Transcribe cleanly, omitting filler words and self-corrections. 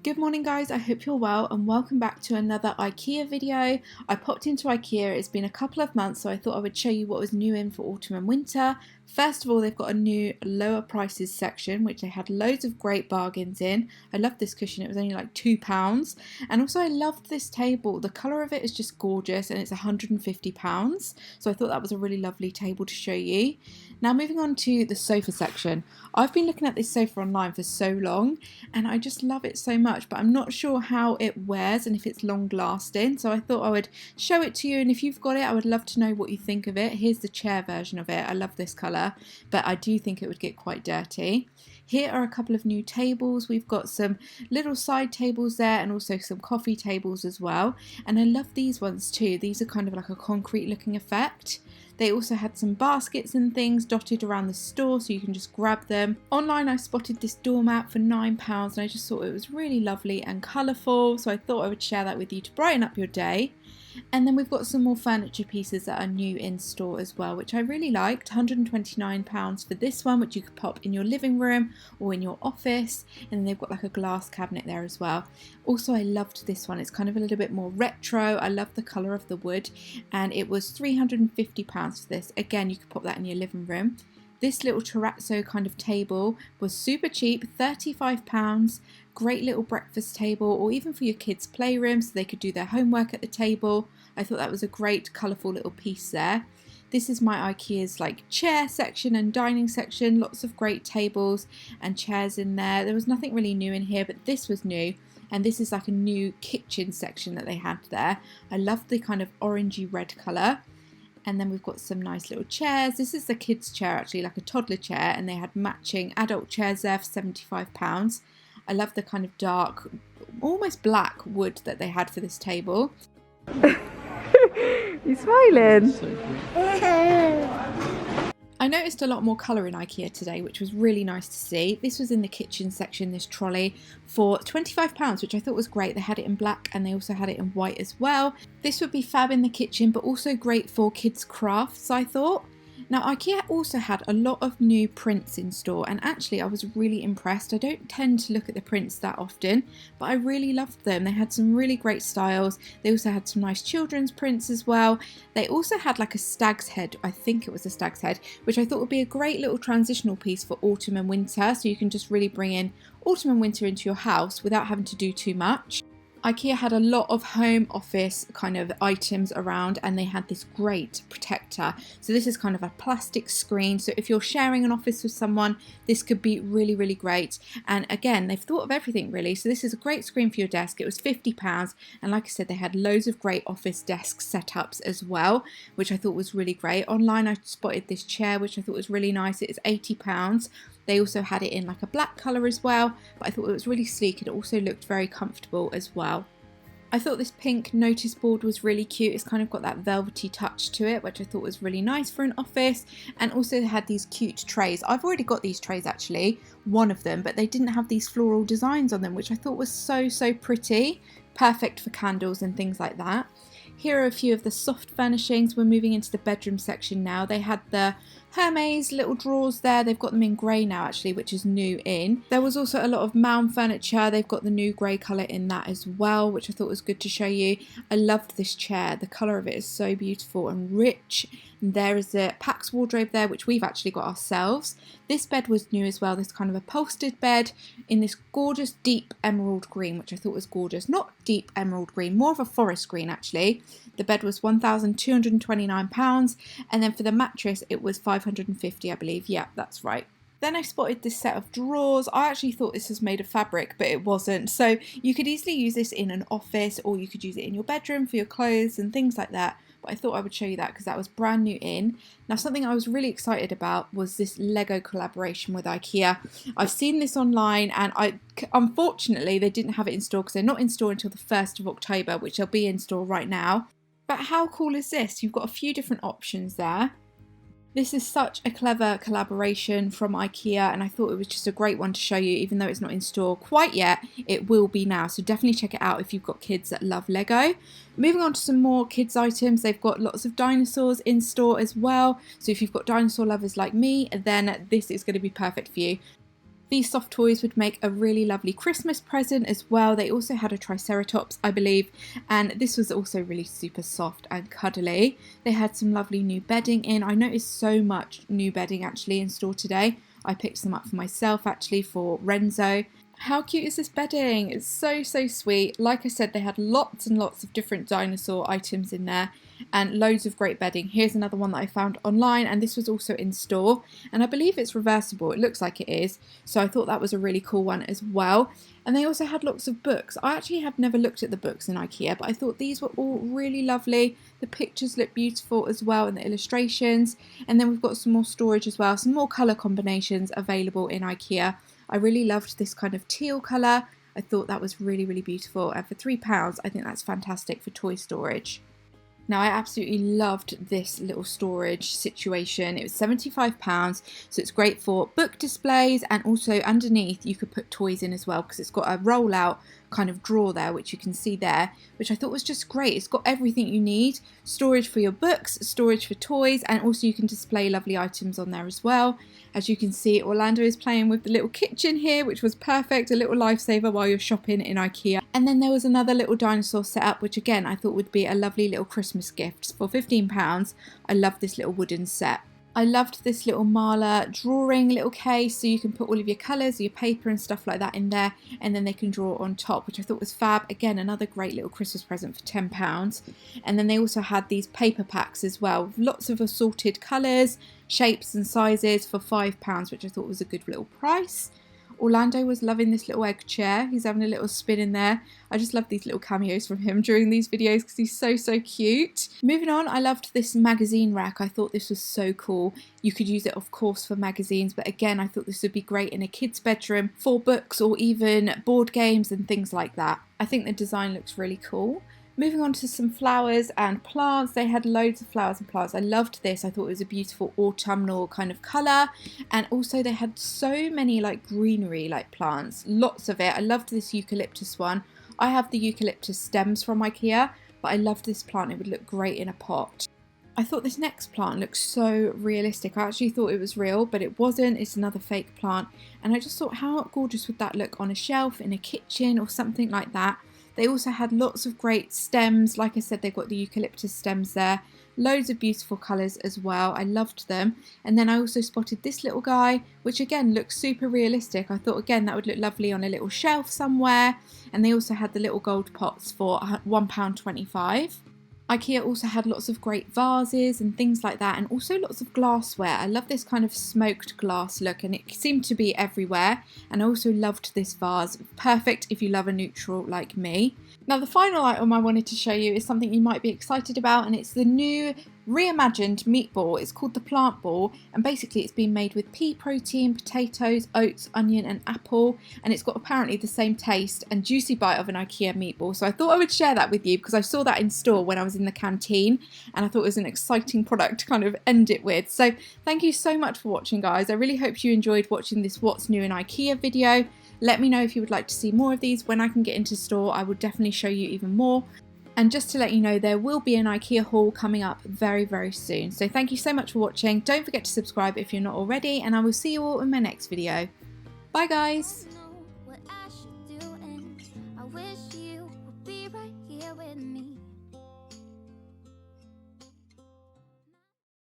Good morning guys, I hope you're well and welcome back to another Ikea video. I popped into Ikea, it's been a couple of months, so I thought I would show you what was new in for autumn and winter. First of all, they've got a new lower prices section, which they had loads of great bargains in. I love this cushion, it was only like £2. And also I loved this table, the colour of it is just gorgeous and it's £150. So I thought that was a really lovely table to show you. Now moving on to the sofa section. I've been looking at this sofa online for so long and I just love it so much, but I'm not sure how it wears and if it's long lasting, so I thought I would show it to you, and if you've got it I would love to know what you think of it. Here's the chair version of it. I love this colour, but I do think it would get quite dirty. Here are a couple of new tables. We've got some little side tables there and also some coffee tables as well, and I love these ones too. These are kind of like a concrete looking effect. They also had some baskets and things dotted around the store so you can just grab them. Online I spotted this doormat for £9 and I just thought it was really lovely and colourful, so I thought I would share that with you to brighten up your day. And then we've got some more furniture pieces that are new in store as well, which I really liked. £129 for this one, which you could pop in your living room or in your office. And then they've got like a glass cabinet there as well. Also, I loved this one. It's kind of a little bit more retro. I love the colour of the wood. And it was £350 for this. Again, you could pop that in your living room. This little terrazzo kind of table was super cheap, £35. Great little breakfast table, or even for your kids' playroom so they could do their homework at the table. I thought that was a great colourful little piece there. This is my Ikea's like chair section and dining section. Lots of great tables and chairs in there. There was nothing really new in here, but this was new. And this is like a new kitchen section that they had there. I love the kind of orangey red colour. And then we've got some nice little chairs. This is the kids' chair actually, like a toddler chair, and they had matching adult chairs there for £75. I love the kind of dark, almost black wood that they had for this table. You smiling? I noticed a lot more colour in Ikea today, which was really nice to see. This was in the kitchen section, this trolley, for £25, which I thought was great. They had it in black and they also had it in white as well. This would be fab in the kitchen, but also great for kids' crafts, I thought. Now, Ikea also had a lot of new prints in store, and actually I was really impressed. I don't tend to look at the prints that often, but I really loved them. They had some really great styles. They also had some nice children's prints as well. They also had like a stag's head, I think it was a stag's head, which I thought would be a great little transitional piece for autumn and winter, so you can just really bring in autumn and winter into your house without having to do too much. Ikea had a lot of home office kind of items around, and they had this great protector. So this is kind of a plastic screen, so if you're sharing an office with someone, this could be really, really great. And again, they've thought of everything really. So this is a great screen for your desk. It was £50, and like I said, they had loads of great office desk setups as well, which I thought was really great. Online I spotted this chair, which I thought was really nice. It is £80. They also had it in like a black colour as well, but I thought it was really sleek. It also looked very comfortable as well. I thought this pink notice board was really cute. It's kind of got that velvety touch to it, which I thought was really nice for an office. And also they had these cute trays. I've already got these trays actually, one of them, but they didn't have these floral designs on them, which I thought was so pretty. Perfect for candles and things like that. Here are a few of the soft furnishings. We're moving into the bedroom section now. They had the Hermes little drawers there. They've got them in grey now actually, which is new in. There was also a lot of mound furniture. They've got the new grey colour in that as well, which I thought was good to show you. I loved this chair. The colour of it is so beautiful and rich. And there is a Pax wardrobe there, which we've actually got ourselves. This bed was new as well, this kind of upholstered bed in this gorgeous deep emerald green, which I thought was gorgeous. Not deep emerald green, more of a forest green actually. The bed was £1,229, and then for the mattress it was £550, I believe. Yeah, that's right. Then I spotted this set of drawers. I actually thought this was made of fabric, but it wasn't. So you could easily use this in an office, or you could use it in your bedroom for your clothes and things like that. But I thought I would show you that because that was brand new in. Now, something I was really excited about was this Lego collaboration with Ikea. I've seen this online, and unfortunately they didn't have it in store because they're not in store until the 1st of October, which they'll be in store right now. But how cool is this? You've got a few different options there. This is such a clever collaboration from Ikea, and I thought it was just a great one to show you. Even though it's not in store quite yet, it will be now, so definitely check it out if you've got kids that love Lego. Moving on to some more kids items, they've got lots of dinosaurs in store as well, so if you've got dinosaur lovers like me, then this is going to be perfect for you. These soft toys would make a really lovely Christmas present as well. They also had a Triceratops, I believe, and this was also really super soft and cuddly. They had some lovely new bedding in. I noticed so much new bedding actually in store today. I picked some up for myself actually for Renzo. How cute is this bedding? It's so sweet. Like I said, they had lots and lots of different dinosaur items in there and loads of great bedding. Here's another one that I found online, and this was also in store, and I believe it's reversible. It looks like it is, so I thought that was a really cool one as well. And they also had lots of books. I actually have never looked at the books in Ikea, but I thought these were all really lovely. The pictures look beautiful as well, and the illustrations. And then we've got some more storage as well, some more colour combinations available in Ikea. I really loved this kind of teal colour. I thought that was really beautiful, and for £3 I think that's fantastic for toy storage. Now I absolutely loved this little storage situation. It was £75, so it's great for book displays, and also underneath you could put toys in as well, because it's got a roll out kind of drawer there, which you can see there, which I thought was just great. It's got everything you need. Storage for your books, storage for toys, and also you can display lovely items on there as well. As you can see, Orlando is playing with the little kitchen here, which was perfect, a little lifesaver while you're shopping in Ikea. And then there was another little dinosaur setup, which again I thought would be a lovely little Christmas gift. For £15, I love this little wooden set. I loved this little Marla drawing little case, so you can put all of your colours, your paper and stuff like that in there, and then they can draw on top, which I thought was fab. Again, another great little Christmas present for £10. And then they also had these paper packs as well, with lots of assorted colours, shapes and sizes for £5, which I thought was a good little price. Orlando was loving this little egg chair. He's having a little spin in there. I just love these little cameos from him during these videos because he's so cute. Moving on, I loved this magazine rack. I thought this was so cool. You could use it, of course, for magazines, but again, I thought this would be great in a kid's bedroom for books or even board games and things like that. I think the design looks really cool. Moving on to some flowers and plants. They had loads of flowers and plants. I loved this. I thought it was a beautiful autumnal kind of colour. And also they had so many like greenery like plants. Lots of it. I loved this eucalyptus one. I have the eucalyptus stems from Ikea, but I loved this plant. It would look great in a pot. I thought this next plant looked so realistic. I actually thought it was real, but it wasn't. It's another fake plant. And I just thought, how gorgeous would that look on a shelf, in a kitchen or something like that. They also had lots of great stems. Like I said, they've got the eucalyptus stems there. Loads of beautiful colours as well. I loved them. And then I also spotted this little guy, which again looks super realistic. I thought again that would look lovely on a little shelf somewhere. And they also had the little gold pots for £1.25. Ikea also had lots of great vases and things like that, and also lots of glassware. I love this kind of smoked glass look, and it seemed to be everywhere. And I also loved this vase. Perfect if you love a neutral like me. Now the final item I wanted to show you is something you might be excited about, and it's the new reimagined meatball. It's called the plant ball, and basically it's been made with pea protein, potatoes, oats, onion and apple, and it's got apparently the same taste and juicy bite of an Ikea meatball. So I thought I would share that with you because I saw that in store when I was in the canteen, and I thought it was an exciting product to kind of end it with. So thank you so much for watching, guys. I really hope you enjoyed watching this What's New in Ikea video. Let me know if you would like to see more of these. When I can get into store, I will definitely show you even more. And just to let you know, there will be an Ikea haul coming up very soon. So thank you so much for watching. Don't forget to subscribe if you're not already, and I will see you all in my next video. Bye guys!